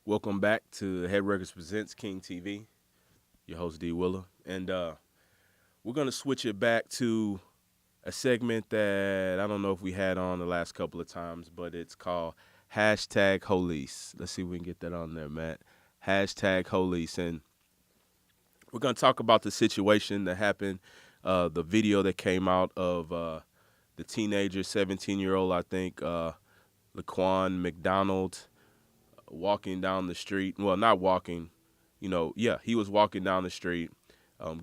Welcome back to Headwreckas KingTV. Your host D Willa, and we're gonna switch it back to a segment that I don't know if we had on the last couple of times, but it's called hashtag Police. Let's see if we can get that on there, Matt. Hashtag Police, and we're gonna talk about the situation that happened, the video that came out of the teenager, 17-year-old, I think, Laquan McDonald, walking down the street. Well, not walking. Yeah, he was walking down the street,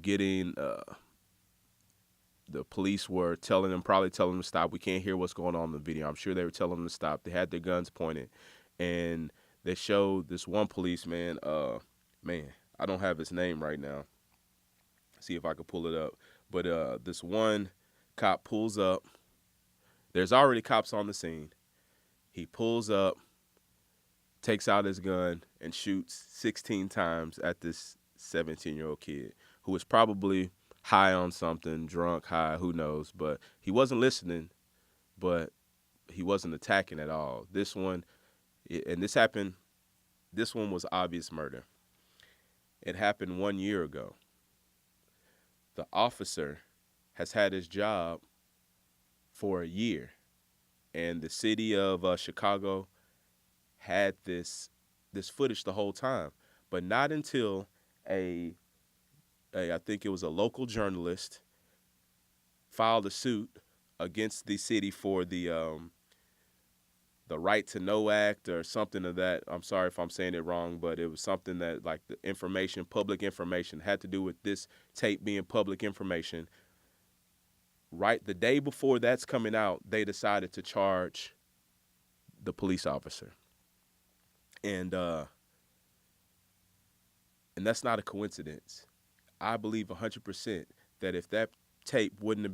getting. The police were probably telling him to stop. We can't hear what's going on in the video. I'm sure they were telling him to stop. They had their guns pointed, and they showed this one policeman. Man, I don't have his name right now. See if I can pull it up. But this one cop pulls up. There's already cops on the scene. He pulls up, takes out his gun, and shoots 16 times at this 17-year-old kid who was probably high on something, drunk, high, who knows. But he wasn't listening, but he wasn't attacking at all. This one, and this happened, this one was obvious murder. It happened 1 year ago. The officer has had his job for a year, and the city of Chicago had this footage the whole time, but not until I think it was a local journalist filed a suit against the city for the Right to Know Act or something of that. I'm sorry if I'm saying it wrong, but it was something that, like, the information, public information, had to do with this tape being public information. Right the day before that's coming out, they decided to charge the police officer. And that's not a coincidence. I believe 100% that if that tape wouldn't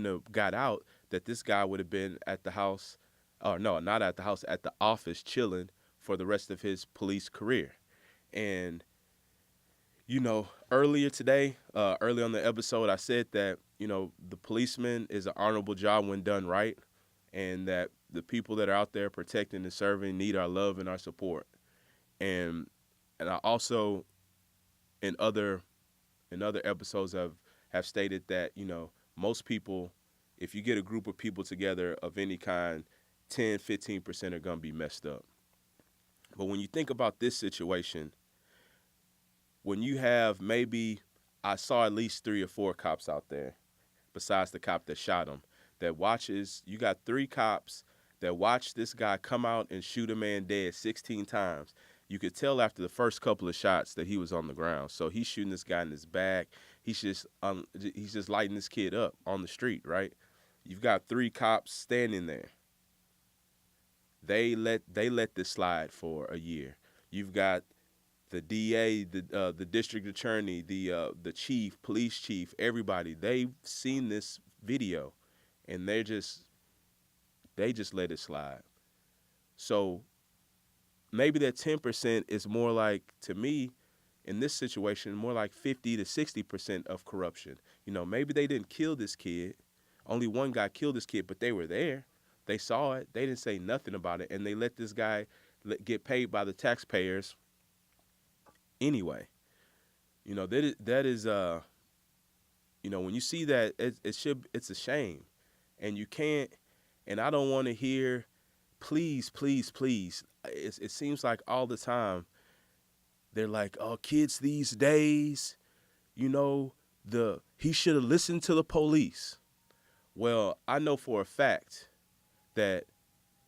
have got out, that this guy would have been at the house, or no, not at the house, at the office chilling for the rest of his police career. And earlier today, early on the episode, I said that the policeman is an honorable job when done right, and that the people that are out there protecting and serving need our love and our support. And I also in other episodes have stated that most people, if you get a group of people together of any kind, 10-15% are going to be messed up. But when you think about this situation, when you have, maybe I saw at least 3 or 4 cops out there besides the cop that shot him, that watches. You got 3 cops that watch this guy come out and shoot a man dead 16 times. You could tell after the first couple of shots that he was on the ground. So he's shooting this guy in his back. He's just lighting this kid up on the street, right? You've got 3 cops standing there. They let this slide for a year. You've got the DA, the district attorney, the chief, police chief, everybody. They've seen this video, and they just let it slide. So maybe that 10% is more like, to me, in this situation, more like 50 to 60% of corruption. Maybe they didn't kill this kid. Only one guy killed this kid, but they were there. They saw it. They didn't say nothing about it, and they let this guy get paid by the taxpayers anyway. That is when you see that, it's a shame, and you can't. And I don't want to hear, please, please, please. It seems like all the time they're like, oh, kids these days, he should have listened to the police. Well, I know for a fact that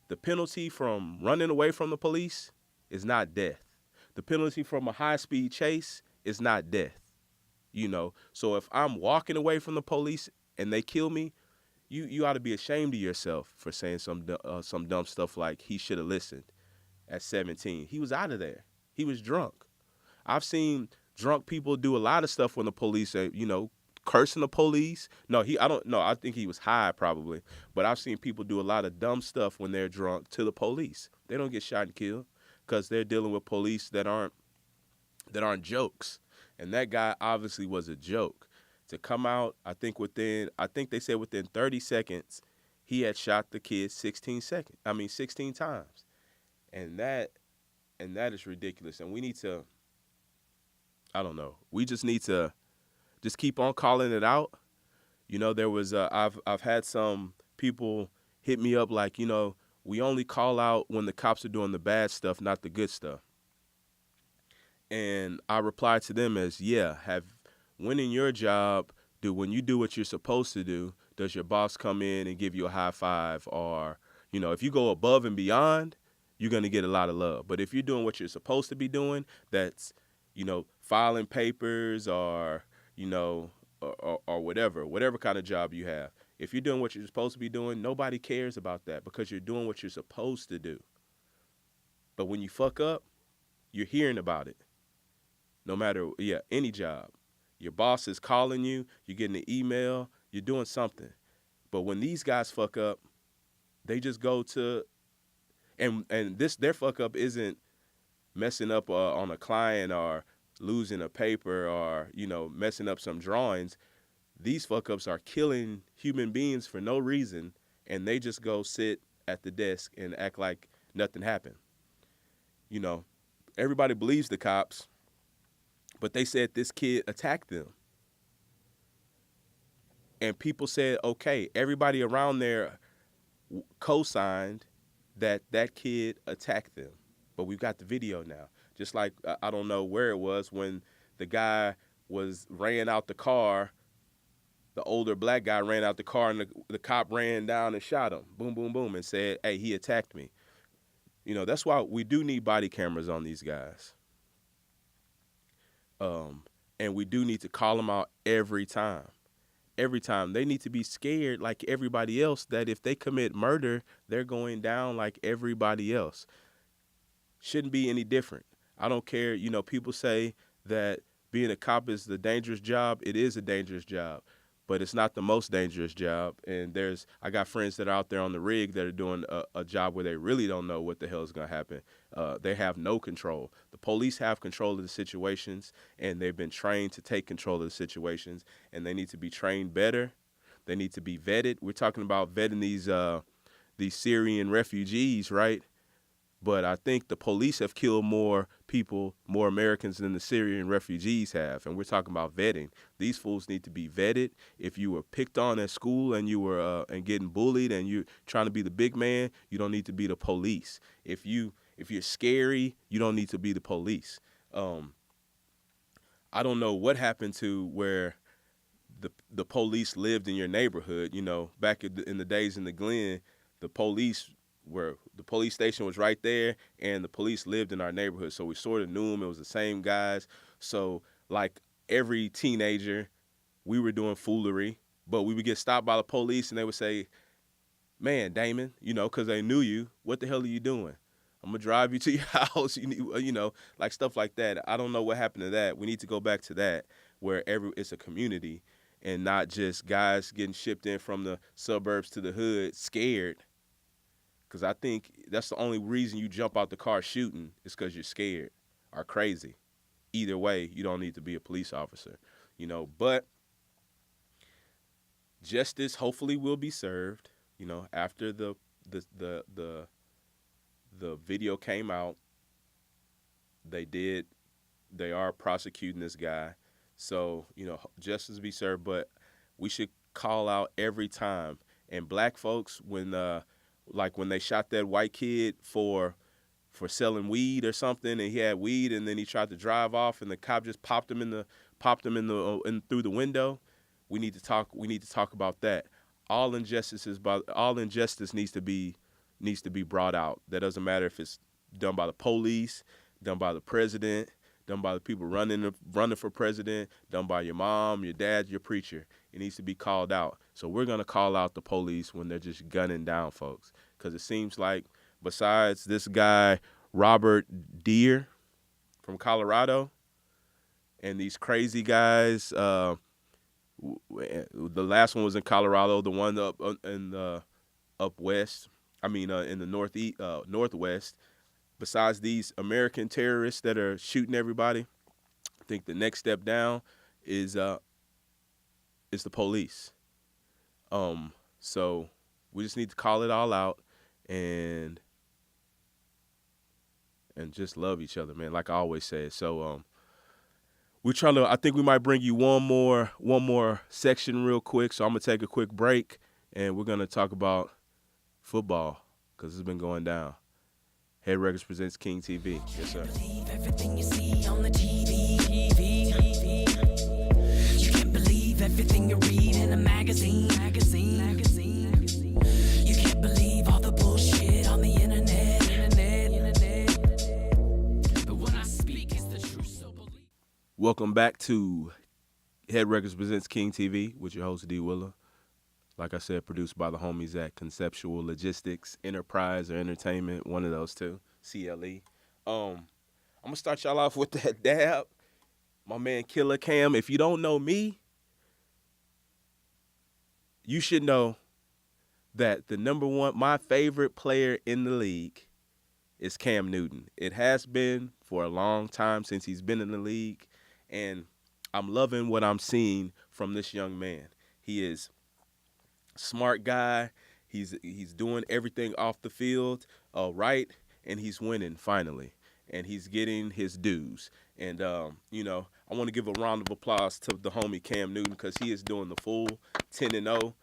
the penalty from running away from the police is not death. The penalty from a high-speed chase is not death. So if I'm walking away from the police and they kill me, you ought to be ashamed of yourself for saying some dumb stuff like he should have listened at 17. He was out of there. He was drunk. I've seen drunk people do a lot of stuff when the police are, cursing the police. No, I don't know. I think he was high probably. But I've seen people do a lot of dumb stuff when they're drunk to the police. They don't get shot and killed because they're dealing with police that aren't jokes. And that guy obviously was a joke. To come out, I think they said within 30 seconds, he had shot the kid 16 times. And that And that is ridiculous. And we need to, I don't know, we just need to just keep on calling it out. You know, there was I've had some people hit me up like, you know, we only call out when the cops are doing the bad stuff, not the good stuff. And I replied to them as, yeah, have winning your job, when you do what you're supposed to do, does your boss come in and give you a high five? Or, you know, if you go above and beyond, you're going to get a lot of love. But if you're doing what you're supposed to be doing, that's, you know, filing papers or, you know, or whatever kind of job you have. If you're doing what you're supposed to be doing, nobody cares about that because you're doing what you're supposed to do. But when you fuck up, you're hearing about it. No matter, any job. Your boss is calling you, you're getting an email, you're doing something. But when these guys fuck up, they just go to, and their fuck up isn't messing up on a client or losing a paper or, you know, messing up some drawings. These fuck ups are killing human beings for no reason, and they just go sit at the desk and act like nothing happened. You know, everybody believes the cops, but they said this kid attacked them. And people said, okay, everybody around there co-signed that that kid attacked them. But we've got the video now. Just like, I don't know where it was when the guy ran out the car, the older black guy ran out the car and the cop ran down and shot him. Boom, boom, boom, and said, hey, he attacked me. You know, that's why we do need body cameras on these guys. And we do need to call them out every time. Every time. They need to be scared like everybody else that if they commit murder, they're going down like everybody else. Shouldn't be any different. I don't care. You know, people say that being a cop is the dangerous job. It is a dangerous job, but it's not the most dangerous job. And I got friends that are out there on the rig that are doing a job where they really don't know what the hell is going to happen. They have no control. The police have control of the situations, and they've been trained to take control of the situations, and they need to be trained better. They need to be vetted. We're talking about vetting these Syrian refugees, right? But I think the police have killed more people, more Americans than the Syrian refugees have. And we're talking about vetting. These fools need to be vetted. If you were picked on at school and you were and getting bullied and you're trying to be the big man, you don't need to be the police. If you're scary, you don't need to be the police. I don't know what happened to where the police lived in your neighborhood. You know, back in the days in the Glen, the police station was right there, and the police lived in our neighborhood, so we sort of knew them. It was the same guys. So, like every teenager, we were doing foolery, but we would get stopped by the police, and they would say, "Man, Damon, you know, because they knew you. What the hell are you doing? I'm gonna drive you to your house." You know, like stuff like that. I don't know what happened to that. We need to go back to that, where it's a community, and not just guys getting shipped in from the suburbs to the hood, scared. Because I think that's the only reason you jump out the car shooting is because you're scared or crazy. Either way, you don't need to be a police officer, you know. But justice hopefully will be served, you know, after the video came out. They are prosecuting this guy. So, you know, justice be served, but we should call out every time. And black folks, when they shot that white kid for selling weed or something, and he had weed, and then he tried to drive off, and the cop just popped him through the window. We need to talk about that. All injustice needs to be brought out. That doesn't matter if it's done by the police, done by the president, done by the people running for president, done by your mom, your dad, your preacher. It needs to be called out. So we're going to call out the police when they're just gunning down folks. Because it seems like besides this guy, Robert Deere from Colorado, and these crazy guys, the last one was in Colorado, the one up west, in the northwest. Besides these American terrorists that are shooting everybody, I think the next step down is the police. So we just need to call it all out and and just love each other, man. Like I always say. So we're trying to. I think we might bring you one more section real quick. So I'm gonna take a quick break, and we're gonna talk about football because it's been going down. Headwreckas presents King TV. Yes, sir. Believe everything you see on the TV. You can't believe everything you read in a magazine. You can't believe all the bullshit on the internet. But when I speak, it's the truth, so believe. Welcome back to Headwreckas presents King TV with your host D Willa. Like I said, produced by the homies at Conceptual Logistics, Enterprise or Entertainment, one of those two, CLE. I'm gonna start y'all off with that dab. My man Killer Cam. If you don't know me, you should know that the number one, my favorite player in the league is Cam Newton. It has been for a long time since he's been in the league, and I'm loving what I'm seeing from this young man. He is smart guy. He's doing everything off the field right, and he's winning finally, and he's getting his dues. And I want to give a round of applause to the homie Cam Newton because he is doing the full 10-0.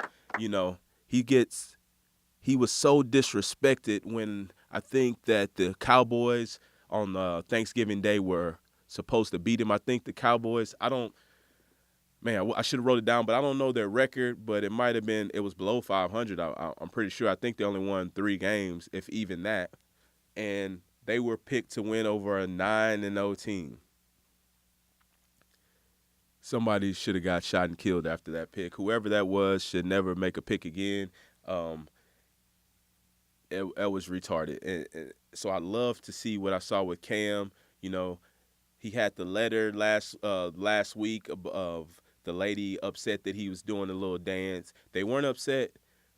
He was so disrespected when I think that the Cowboys on Thanksgiving Day were supposed to beat him. I think the Cowboys. I should have wrote it down, but I don't know their record, but it might have been, it was below 500. I'm pretty sure. I think they only won 3 games, if even that. And they were picked to win over a 9-0 team. Somebody should have got shot and killed after that pick. Whoever that was should never make a pick again. It was retarded. And so I love to see what I saw with Cam. He had the letter last week of the lady upset that he was doing a little dance. They weren't upset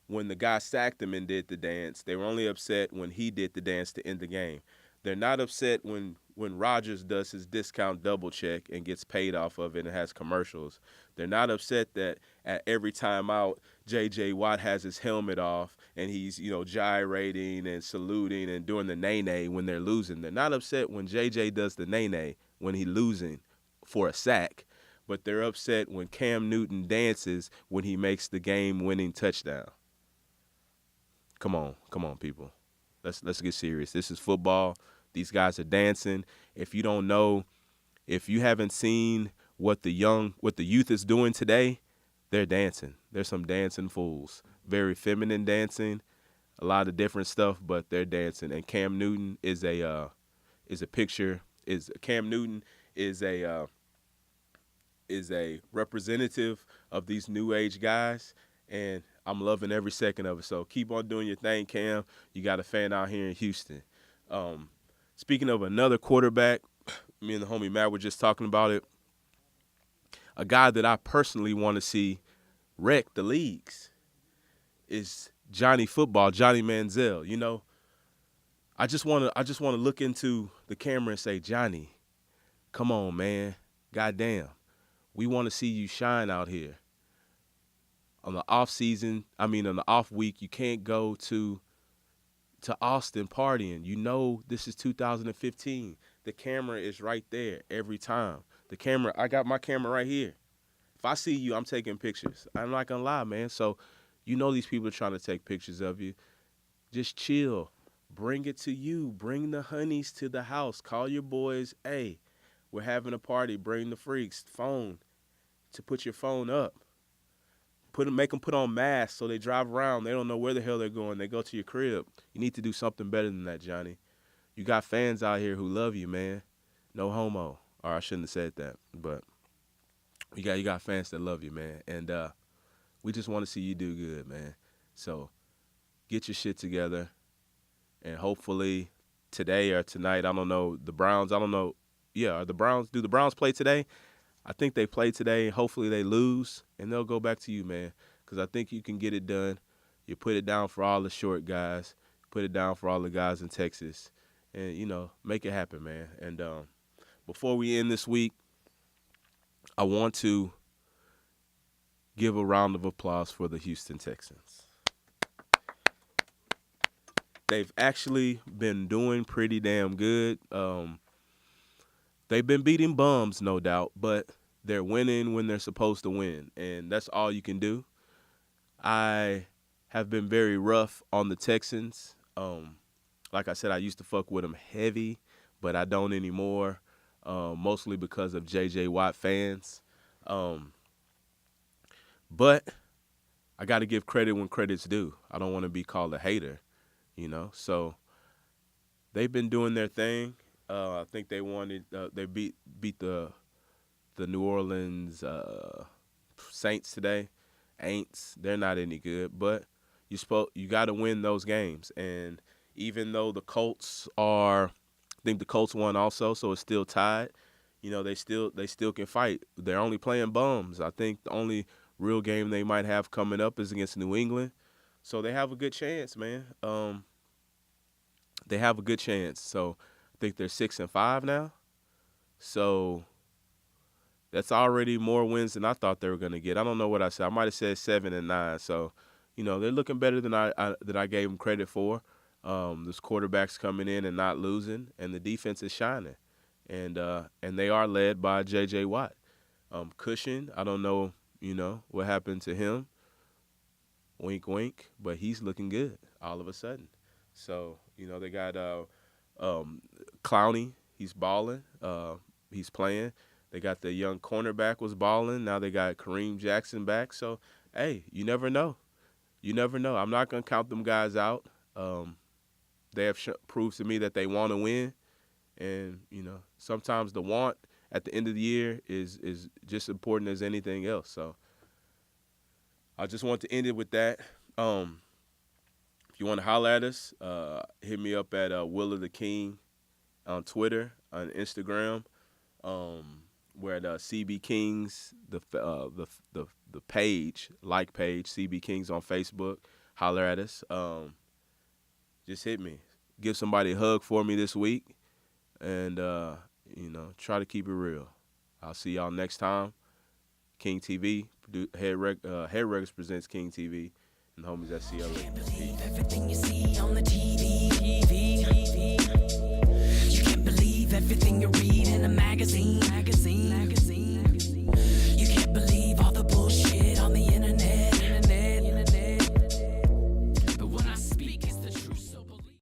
when the guy sacked him and did the dance. They were only upset when he did the dance to end the game. They're not upset when Rodgers does his discount double check and gets paid off of it and has commercials. They're not upset that at every time out, J.J. Watt has his helmet off and he's, gyrating and saluting and doing the nay-nay when they're losing. They're not upset when J.J. does the nay-nay when he's losing for a sack. But they're upset when Cam Newton dances when he makes the game-winning touchdown. Come on, people. Let's get serious. This is football. These guys are dancing. If you don't know, if you haven't seen what the youth is doing today, they're dancing. They're some dancing fools. Very feminine dancing, a lot of different stuff, but they're dancing. And Cam Newton is a representative of these new age guys, and I'm loving every second of it. So keep on doing your thing, Cam. You got a fan out here in Houston. Speaking of another quarterback, me and the homie Matt were just talking about it. A guy that I personally want to see wreck the leagues is Johnny Football, Johnny Manziel. I just want to look into the camera and say, Johnny, come on, man. Goddamn. We want to see you shine out here. On the off week, you can't go to Austin partying. This is 2015. The camera is right there every time. I got my camera right here. If I see you, I'm taking pictures. I'm not going to lie, man. So, these people are trying to take pictures of you. Just chill. Bring it to you. Bring the honeys to the house. Call your boys. Hey, we're having a party. Bring the freaks. Phone to put your phone up. Make them put on masks so they drive around. They don't know where the hell they're going. They go to your crib. You need to do something better than that, Johnny. You got fans out here who love you, man. No homo. Or I shouldn't have said that, but you got fans that love you, man. And we just want to see you do good, man. So get your shit together, and hopefully today or tonight, I don't know, the Browns, I don't know. Yeah, do the Browns play today? I think they play today. Hopefully they lose, and they'll go back to you, man, because I think you can get it done. You put it down for all the short guys. Put it down for all the guys in Texas, and, make it happen, man. And before we end this week, I want to give a round of applause for the Houston Texans. They've actually been doing pretty damn good. They've been beating bums, no doubt, but they're winning when they're supposed to win, and that's all you can do. I have been very rough on the Texans. Like I said, I used to fuck with them heavy, but I don't anymore, mostly because of J.J. Watt fans. But I got to give credit when credit's due. I don't want to be called a hater, So they've been doing their thing. I think they beat the New Orleans Saints today. Aints, they're not any good, but you got to win those games. And even though I think the Colts won also, so it's still tied. They still can fight. They're only playing bums. I think the only real game they might have coming up is against New England, so they have a good chance, man. They have a good chance. So I think they're 6-5 now. So that's already more wins than I thought they were going to get. I don't know what I said. I might have said 7-9. So, they're looking better than I gave them credit for. This quarterback's coming in and not losing, and the defense is shining. And they are led by J.J. Watt. Cushion, I don't know, what happened to him. Wink, wink. But he's looking good all of a sudden. So, they got Clowney. He's balling. He's playing. They got the young cornerback was balling. Now they got Kareem Jackson back. So, hey, you never know. You never know. I'm not going to count them guys out. They have proved to me that they want to win. And, sometimes the want at the end of the year is just important as anything else. So, I just want to end it with that. If you want to holler at us, hit me up at Will of the King on Twitter, on Instagram. We're at CB Kings, the page, CB Kings on Facebook. Holler at us. Just hit me. Give somebody a hug for me this week. And, try to keep it real. I'll see y'all next time. King TV, Headwreckas presents King TV. And the homies at CLA. Everything you see on the TV. You can't believe everything you read in a magazine.